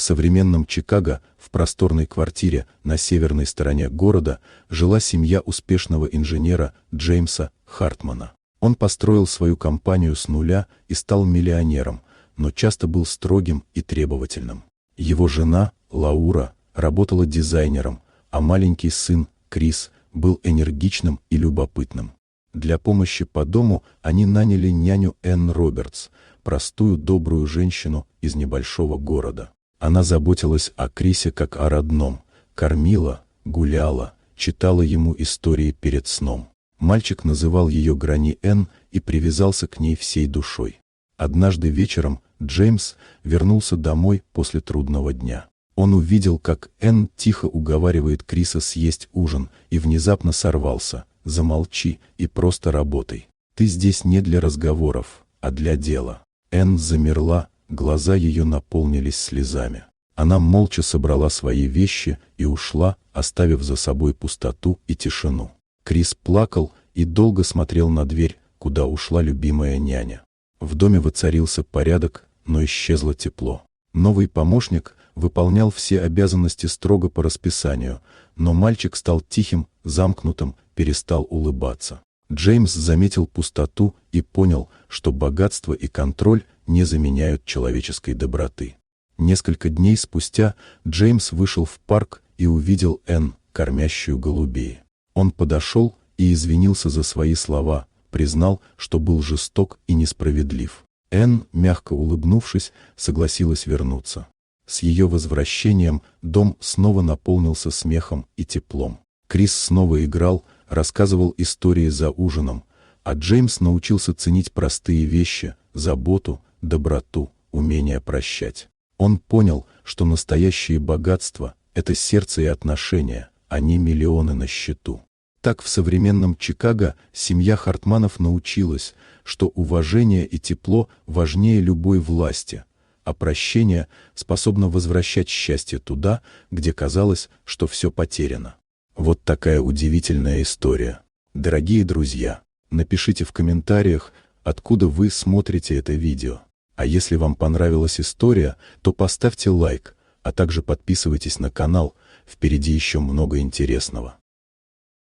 современном Чикаго, в просторной квартире на северной стороне города, жила семья успешного инженера Джеймса Хартмана. Он построил свою компанию с нуля и стал миллионером, но часто был строгим и требовательным. Его жена, Лаура, работала дизайнером, а маленький сын, Крис, был энергичным и любопытным. Для помощи по дому они наняли няню Энн Робертс, простую добрую женщину из небольшого города. Она заботилась о Крисе как о родном, кормила, гуляла, читала ему истории перед сном. Мальчик называл ее Грани Энн и привязался к ней всей душой. Однажды вечером Джеймс вернулся домой после трудного дня. Он увидел, как Энн тихо уговаривает Криса съесть ужин, и внезапно сорвался: «Замолчи и просто работай. Ты здесь не для разговоров, а для дела». Энн замерла, глаза ее наполнились слезами. Она молча собрала свои вещи и ушла, оставив за собой пустоту и тишину. Крис плакал и долго смотрел на дверь, куда ушла любимая няня. В доме воцарился порядок, но исчезло тепло. Новый помощник выполнял все обязанности строго по расписанию, но мальчик стал тихим, замкнутым, перестал улыбаться. Джеймс заметил пустоту и понял, что богатство и контроль не заменяют человеческой доброты. Несколько дней спустя Джеймс вышел в парк и увидел Энн, кормящую голубей. Он подошел и извинился за свои слова, признал, что был жесток и несправедлив. Энн, мягко улыбнувшись, согласилась вернуться. С ее возвращением дом снова наполнился смехом и теплом. Крис снова играл, рассказывал истории за ужином, а Джеймс научился ценить простые вещи, заботу, доброту, умение прощать. Он понял, что настоящее богатство — это сердце и отношения, а не миллионы на счету. Так в современном Чикаго семья Хартманов научилась, что уважение и тепло важнее любой власти, а прощение способно возвращать счастье туда, где казалось, что все потеряно. Вот такая удивительная история. Дорогие друзья, напишите в комментариях, откуда вы смотрите это видео. А если вам понравилась история, то поставьте лайк, а также подписывайтесь на канал, впереди еще много интересного.